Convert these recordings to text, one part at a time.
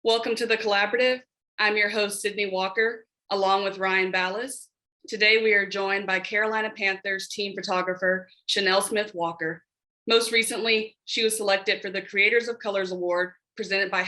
Welcome to the Collaborative. I'm your host, Sydnee Walker, along with Ryan Ballis. Today, we are joined by Carolina Panthers Team Photographer, Chanelle Smith-Walker. Most recently, she was selected for the Creators of Colors Award presented by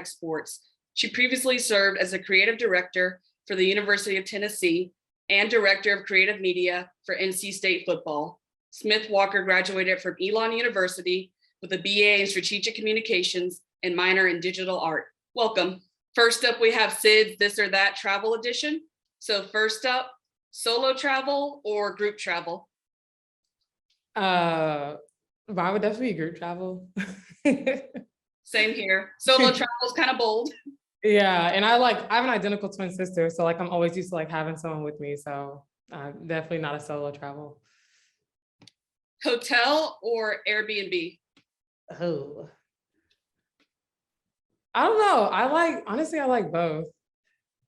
#Sports. She previously served as a creative director for the University of Tennessee and director of creative media for NC State football. Smith-Walker graduated from Elon University with a BA in strategic communications and minor in digital art. Welcome. First up, we have Sid's This or That Travel Edition. So first up, solo travel or group travel? Mine would definitely be group travel. Same here. Solo travel is kind of bold. Yeah, and I have an identical twin sister, so I'm always used to having someone with me. So definitely not a solo travel. Hotel or Airbnb? Oh, I don't know. I like both.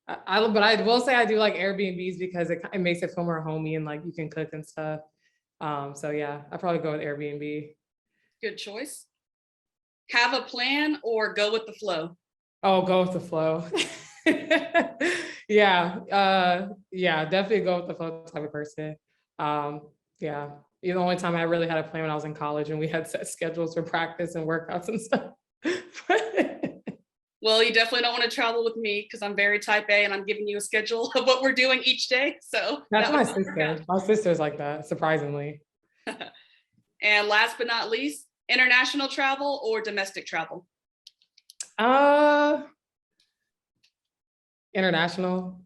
But I will say I do like Airbnbs because it makes it feel more homey and you can cook and stuff. So yeah, I'd probably go with Airbnb. Good choice. Have a plan or go with the flow? Oh, go with the flow. Yeah, definitely go with the flow type of person. Yeah, the only time I really had a plan when I was in college and we had set schedules for practice and workouts and stuff. Well, you definitely don't want to travel with me because I'm very type A and I'm giving you a schedule of what we're doing each day. So that's my sister. My sister's like that, surprisingly. And last but not least, international travel or domestic travel? International.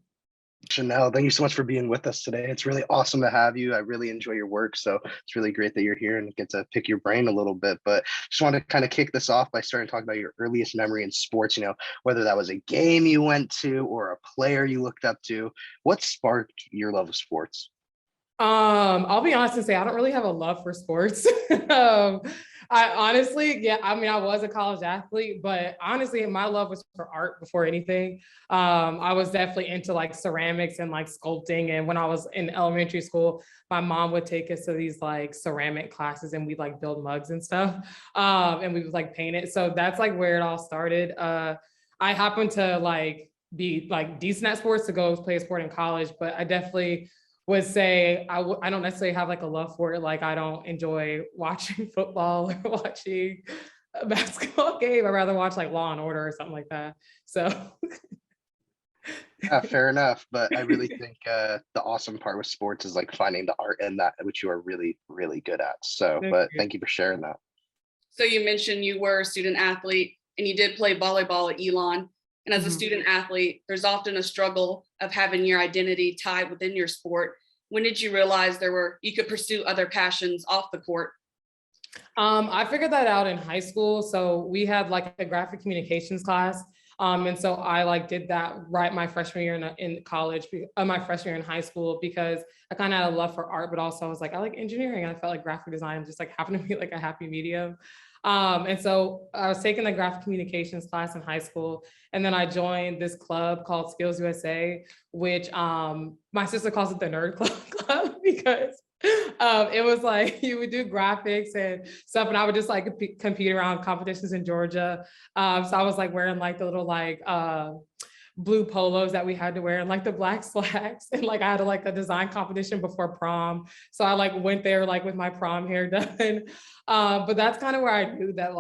Chanelle, thank you so much for being with us today. It's really awesome to have you. I really enjoy your work. So it's really great that you're here and get to pick your brain a little bit. But just want to kind of kick this off by starting talking about your earliest memory in sports, whether that was a game you went to or a player you looked up to. What sparked your love of sports? I'll be honest and say I don't really have a love for sports. I honestly, I was a college athlete, but honestly, my love was for art before anything. I was definitely into ceramics and sculpting. And when I was in elementary school, my mom would take us to these ceramic classes and we'd build mugs and stuff. And we would paint it. So that's where it all started. I happened to be decent at sports to go play a sport in college, but I definitely would say I don't necessarily have a love for it. I don't enjoy watching football or watching a basketball game. I'd rather watch Law and Order or something like that. So yeah, fair enough. But I really think the awesome part with sports is finding the art in that, which you are really, really good at. So, thank you for sharing that. So you mentioned you were a student athlete and you did play volleyball at Elon. And as a student athlete, there's often a struggle of having your identity tied within your sport. When did you realize you could pursue other passions off the court? I figured that out in high school. So we had a graphic communications class. And so I did that right my freshman year in college, my freshman year in high school, because I kind of had a love for art, but also I was I like engineering. And I felt graphic design just happened to be a happy medium. And so I was taking the graphic communications class in high school. And then I joined this club called Skillsusa, which my sister calls it the Nerd Club because it was you would do graphics and stuff. And I would just compete around competitions in Georgia. So I was wearing the little blue polos that we had to wear and the black slacks. And I had a design competition before prom. So I went there with my prom hair done. But that's kind of where I knew that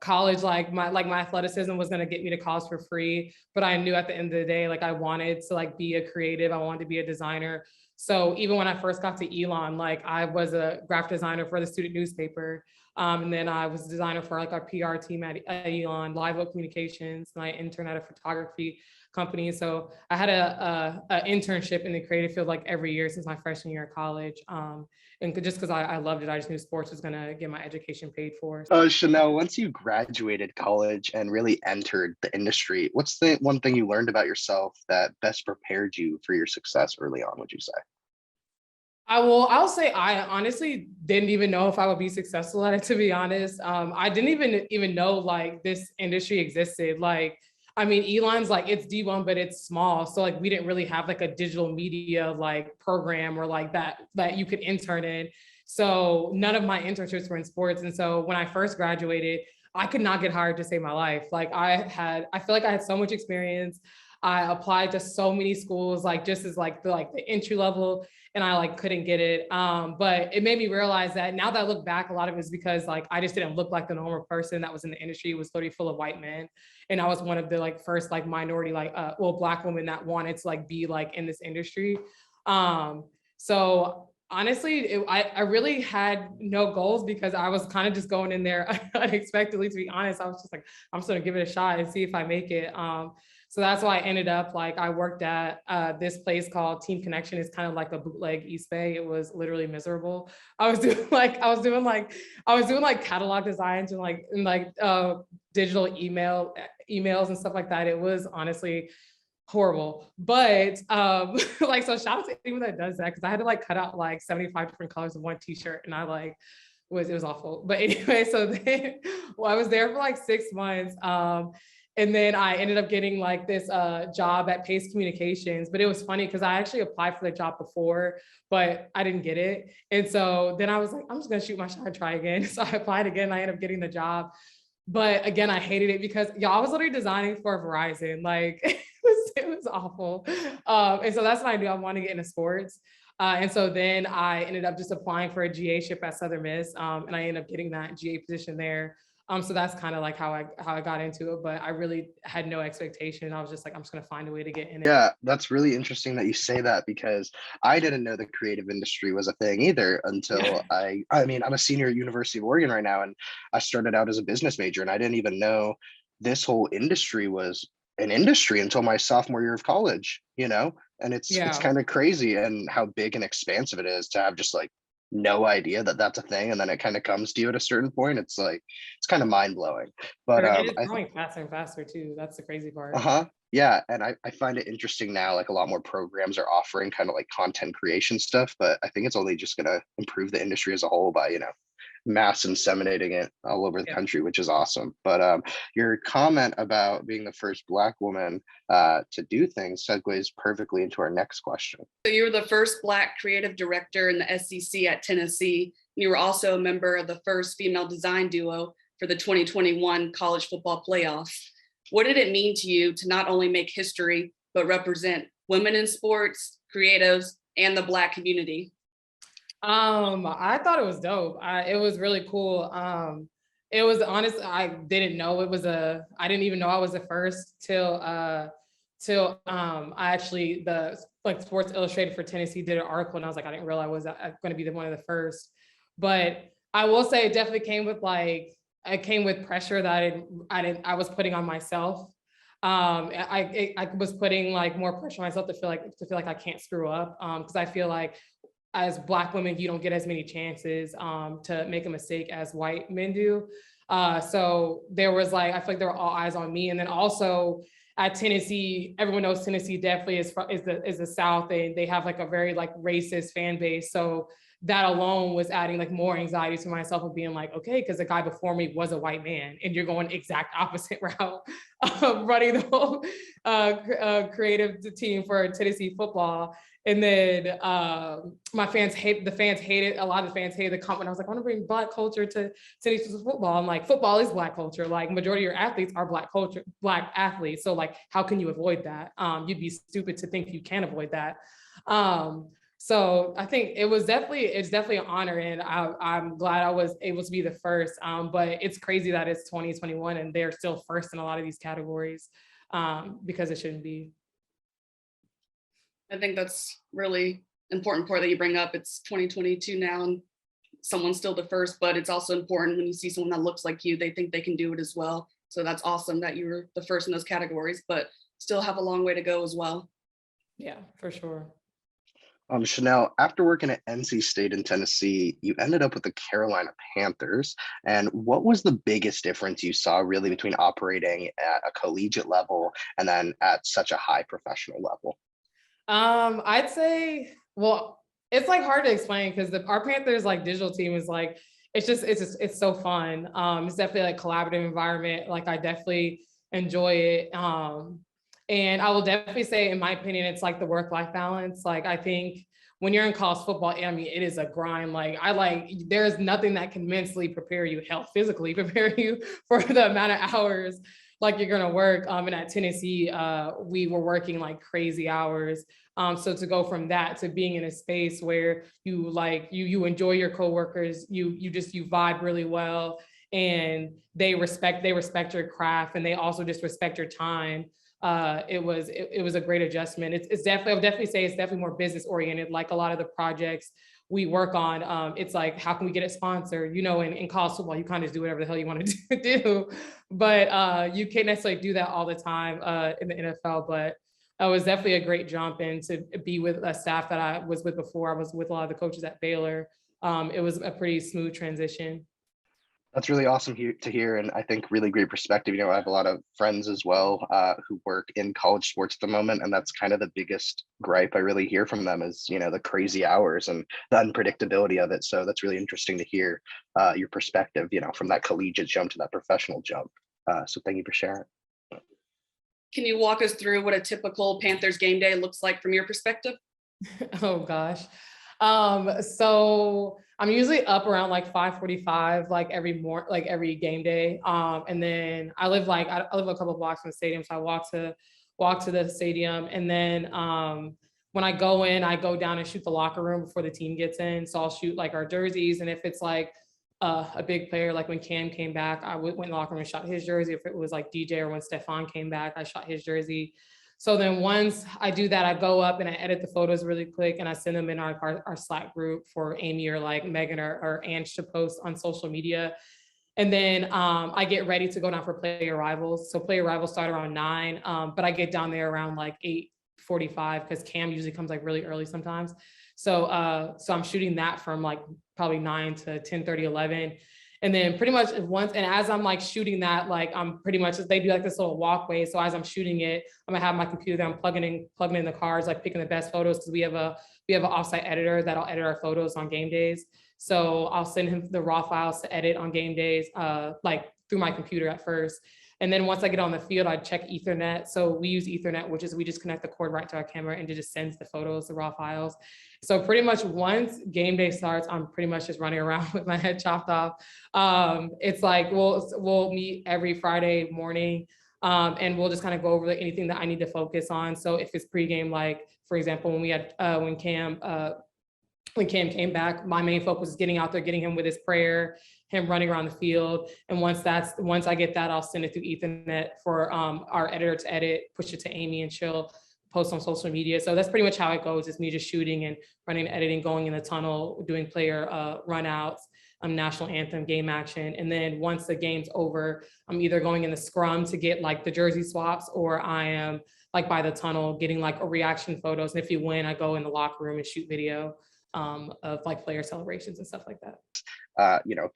college, my athleticism was going to get me to college for free. But I knew at the end of the day, I wanted to be a creative. I wanted to be a designer. So even when I first got to Elon, I was a graphic designer for the student newspaper. And then I was a designer for our PR team at Elon, Live Oak Communications, and I interned at a photography company. So I had a internship in the creative field every year since my freshman year of college. And just because I loved it, I just knew sports was going to get my education paid for. Chanelle, once you graduated college and really entered the industry, what's the one thing you learned about yourself that best prepared you for your success early on, would you say? I'll say I honestly didn't even know if I would be successful at it, to be honest. I didn't even know this industry existed. Elon's it's D1, but it's small. So we didn't really have a digital media program or that you could intern in. So none of my internships were in sports. And so when I first graduated, I could not get hired to save my life. Like I feel like I had so much experience. I applied to so many schools, like just as like the entry level, and I like couldn't get it. But it made me realize that now that I look back, a lot of it is because like I just didn't look like the normal person that was in the industry. It was literally full of white men, and I was one of the like first like minority Black women that wanted to like be like in this industry. So honestly, I really had no goals because I was kind of just going in there unexpectedly. To be honest, I was just like, I'm just gonna give it a shot and see if I make it. So that's why I ended up like I worked at this place called Team Connection. It's kind of like a bootleg East Bay. It was literally miserable. I was doing like catalog designs and digital emails and stuff like that. It was honestly horrible. But like, so shout out to anyone that does that, because I had to like cut out like 75 different colors of one t-shirt, and I like it was awful. But anyway, so then I was there for like 6 months. And then I ended up getting like this job at Pace Communications. But it was funny because I actually applied for the job before, but I didn't get it. And so then I was like, I'm just gonna shoot my shot and try again. So I applied again, and I ended up getting the job. But again, I hated it because y'all was literally designing for Verizon. Like it was awful. And so that's what I knew I wanted to get into sports. And so then I ended up just applying for a GA ship at Southern Miss. And I ended up getting that GA position there. So that's kind of like how I got into it, but I really had no expectation. I was just like, I'm just gonna find a way to get in it. Yeah, that's really interesting that you say that, because I didn't know the creative industry was a thing either until I mean, I'm a senior at University of Oregon right now, and I started out as a business major, and I didn't even know this whole industry was an industry until my sophomore year of college, and it's kind of crazy and how big and expansive it is to have just like no idea that that's a thing, and then it kind of comes to you at a certain point. It's like it's kind of mind-blowing, but it is growing faster and faster too. That's the crazy part. Yeah, and I find it interesting now, like a lot more programs are offering kind of like content creation stuff, but I think it's only just going to improve the industry as a whole by mass inseminating it all over the country, which is awesome. But your comment about being the first Black woman to do things segues perfectly into our next question. So you were the first Black creative director in the SEC at Tennessee. You were also a member of the first female design duo for the 2021 college football playoffs. What did it mean to you to not only make history, but represent women in sports, creatives, and the Black community? I thought it was dope. It was really cool. It was honest. I didn't know I didn't even know I was the first till I actually Sports Illustrated for Tennessee did an article, and I was like, I didn't realize I was going to be one of the first. But I will say it definitely came with pressure that I was putting on myself. I was putting like more pressure on myself to feel like I can't screw up, because I feel like as Black women, you don't get as many chances to make a mistake as white men do. So there was I feel like there were all eyes on me. And then also at Tennessee, everyone knows Tennessee definitely is the South, and they have like a very like racist fan base. So that alone was adding like more anxiety to myself of being like, okay, because the guy before me was a white man, and you're going exact opposite route of running the whole creative team for Tennessee football. And then the fans hated a lot of the fans hated the comment. I was like, I want to bring Black culture to Tennessee football. I'm like, football is Black culture. Like majority of your athletes are Black athletes. So like, how can you avoid that? You'd be stupid to think you can avoid that. So I think it's definitely an honor, and I'm glad I was able to be the first. But it's crazy that it's 2021 and they're still first in a lot of these categories, because it shouldn't be. I think that's really important part that you bring up. It's 2022 now, and someone's still the first, but it's also important when you see someone that looks like you, they think they can do it as well. So that's awesome that you were the first in those categories, but still have a long way to go as well. Yeah, for sure. Chanelle, after working at NC State in Tennessee, you ended up with the Carolina Panthers. And what was the biggest difference you saw really between operating at a collegiate level and then at such a high professional level? I'd say, well, it's like hard to explain because our Panthers like digital team is like, it's so fun. It's definitely like collaborative environment. Like I definitely enjoy it. And I will definitely say, in my opinion, it's like the work-life balance. Like I think when you're in college football, I mean, it is a grind. There's nothing that can mentally prepare you, hell, physically prepare you for the amount of hours like you're gonna work. And at Tennessee, we were working like crazy hours. So to go from that to being in a space where you enjoy your coworkers, you vibe really well, and they respect your craft, and they also just respect your time. It was a great adjustment. It's definitely, I would definitely say it's definitely more business oriented. Like a lot of the projects we work on, it's like, how can we get it sponsored? In college football, you kind of do whatever the hell you want to do, but you can't necessarily do that all the time in the NFL. But it was definitely a great jump in to be with a staff that I was with before. I was with a lot of the coaches at Baylor. It was a pretty smooth transition. That's really awesome to hear, and I think really great perspective. I have a lot of friends as well who work in college sports at the moment, and that's kind of the biggest gripe I really hear from them is, the crazy hours and the unpredictability of it. So that's really interesting to hear your perspective, from that collegiate jump to that professional jump. So thank you for sharing. Can you walk us through what a typical Panthers game day looks like from your perspective? Oh gosh. So I'm usually up around like 5:45, like every game day. And then I live a couple of blocks from the stadium. So I walk to the stadium. And then when I go down and shoot the locker room before the team gets in. So I'll shoot like our jerseys. And if it's like a big player, like when Cam came back, I went in the locker room and shot his jersey. If it was like DJ or when Stephon came back, I shot his jersey. So then once I do that, I go up and I edit the photos really quick and I send them in our Slack group for Amy or like Megan or Ange to post on social media. And then I get ready to go down for player arrivals. So player arrivals start around 9, but I get down there around like 8:45 because Cam usually comes like really early sometimes. So I'm shooting that from like probably 9 to 10:30, 11. And then pretty much as I'm like shooting that, like I'm pretty much, they do like this little walkway. So as I'm shooting it, I'm gonna have my computer that I'm plugging in the cards, like picking the best photos. Cause we have an offsite editor that'll edit our photos on game days. So I'll send him the raw files to edit on game days, like through my computer at first. And then once I get on the field, I check Ethernet. So we use Ethernet, which is we just connect the cord right to our camera and it just sends the photos, the raw files. So pretty much once game day starts, I'm pretty much just running around with my head chopped off. It's like we'll meet every Friday morning and we'll just kind of go over anything that I need to focus on. So if it's pregame, like for example, when Cam came back, my main focus is getting out there, getting him with his prayer, him running around the field. And once I get that, I'll send it through Ethernet for our editor to edit, push it to Amy, and she'll post on social media. So that's pretty much how it goes. It's me just shooting and running, editing, going in the tunnel, doing player runouts, national anthem, game action. And then once the game's over, I'm either going in the scrum to get like the jersey swaps, or I am like by the tunnel getting like a reaction photos. And if you win, I go in the locker room and shoot video of like player celebrations and stuff like that.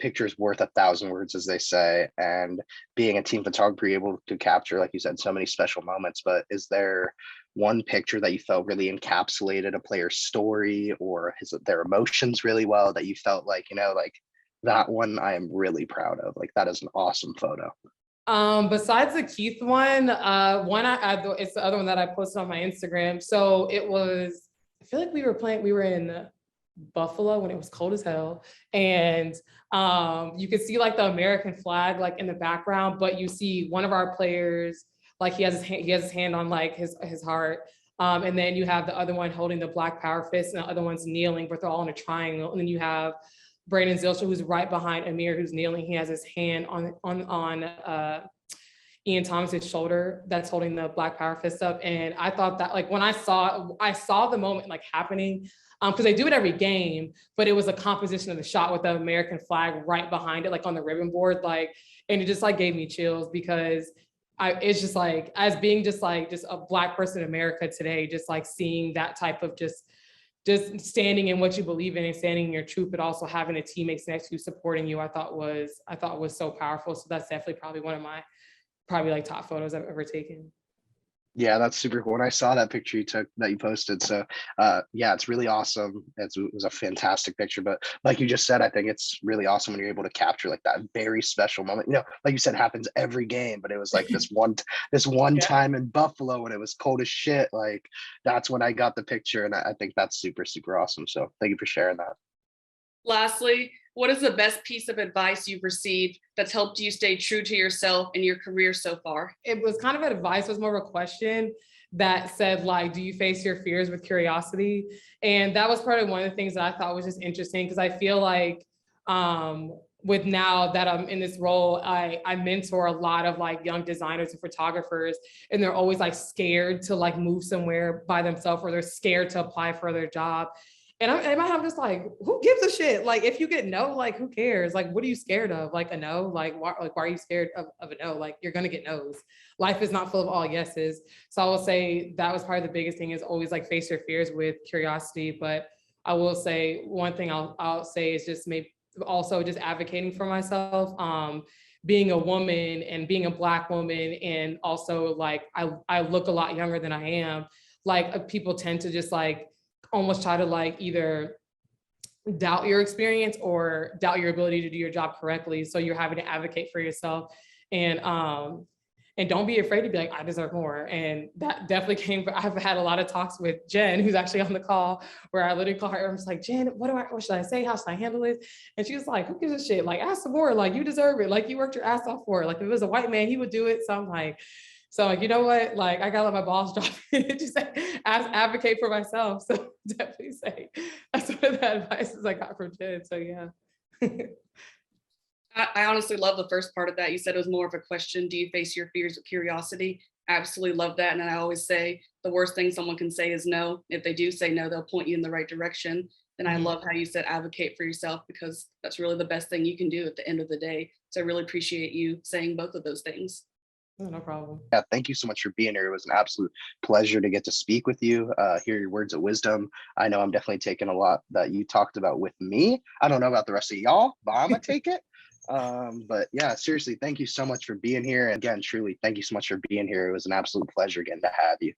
Pictures worth 1,000 words, as they say, and being a team photographer, you're able to capture, like you said, so many special moments. But is there one picture that you felt really encapsulated a player's story or their emotions really well, that you felt like, like that one I am really proud of, like that is an awesome photo? Besides the Keith one, it's the other one that I posted on my Instagram. So it was, I feel like we were in Buffalo when it was cold as hell, and you could see like the American flag like in the background, but you see one of our players, like he has his hand on like his heart, and then you have the other one holding the Black Power fist, and the other one's kneeling, but they're all in a triangle. And then you have Brandon Zilcher, who's right behind Amir, who's kneeling. He has his hand on Ian Thomas's shoulder that's holding the Black Power fist up. And I thought that, like, when I saw the moment like happening, because they do it every game, but it was a composition of the shot with the American flag right behind it, like on the ribbon board, like, and it just like gave me chills, because it's just like, as being just a Black person in America today, just like seeing that type of just standing in what you believe in and standing in your truth, but also having a teammates next to you supporting you, I thought was so powerful. So that's definitely probably one of my like top photos I've ever taken. Yeah, that's super cool. And I saw that picture you took that you posted. So yeah, it's really awesome. It was a fantastic picture. But like you just said, I think it's really awesome when you're able to capture like that very special moment. You know, like you said, happens every game, but it was like this one Yeah. time in Buffalo when it was cold as shit. Like that's when I got the picture. And I think that's super, super awesome. So thank you for sharing that. Lastly, what is the best piece of advice you've received that's helped you stay true to yourself in your career so far? It was kind of advice, it was more of a question that said, like, do you face your fears with curiosity? And that was probably one of the things that I thought was just interesting because I feel like with now that I'm in this role, I mentor a lot of like young designers and photographers, and they're always like scared to like move somewhere by themselves, or they're scared to apply for their job. And I'm just like, who gives a shit? Like, if you get no, like, who cares? Like, what are you scared of? Like a no? Why are you scared of a no? Like, you're gonna get no's. Life is not full of all yeses. So I will say that was probably the biggest thing, is always like face your fears with curiosity. But I will say one thing I'll say is just maybe also just advocating for myself. Being a woman and being a Black woman, and also like I look a lot younger than I am. Like people tend to just like almost try to like either doubt your experience or doubt your ability to do your job correctly. So you're having to advocate for yourself, and don't be afraid to be like, I deserve more. And that definitely I've had a lot of talks with Jen, who's actually on the call, where I literally call her and was like, Jen, what should I say? How should I handle this? And she was like, who gives a shit? Like, ask some more. Like, you deserve it. Like, you worked your ass off for it. Like, if it was a white man, he would do it. So I'm like, you know what? Like, I gotta let my boss drop it. Just advocate for myself. So definitely say that's one of the advices I got from Jen. So yeah. I honestly love the first part of that. You said it was more of a question. Do you face your fears with curiosity? I absolutely love that. And I always say the worst thing someone can say is no. If they do say no, they'll point you in the right direction. And I love how you said advocate for yourself, because that's really the best thing you can do at the end of the day. So I really appreciate you saying both of those things. No problem. Yeah, thank you so much for being here. It was an absolute pleasure to get to speak with you, hear your words of wisdom. I know I'm definitely taking a lot that you talked about with me. I don't know about the rest of y'all, but I'm gonna take it. But yeah, seriously, thank you so much for being here. And again, truly, thank you so much for being here. It was an absolute pleasure getting to have you.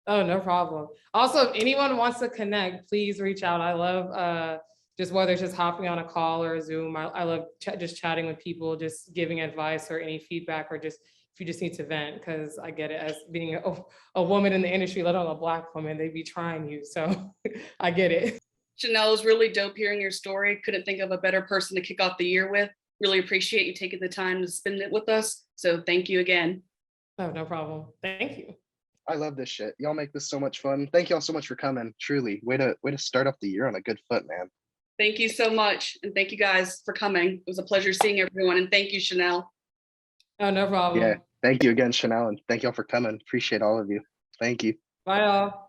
Oh, no problem. Also, if anyone wants to connect, please reach out. I love just whether it's just hopping on a call or a Zoom. I love just chatting with people, just giving advice or any feedback, or just if you just need to vent, because I get it, as being a woman in the industry, let alone a Black woman, they be trying you. So I get it. Chanelle, it was really dope hearing your story. Couldn't think of a better person to kick off the year with. Really appreciate you taking the time to spend it with us. So thank you again. Oh, no problem. Thank you. I love this shit. Y'all make this so much fun. Thank y'all so much for coming. Truly, way to start off the year on a good foot, man. Thank you so much. And thank you guys for coming. It was a pleasure seeing everyone. And thank you, Chanelle. Oh, no problem. Yeah, thank you again, Chanelle, and thank y'all for coming. Appreciate all of you. Thank you. Bye, all.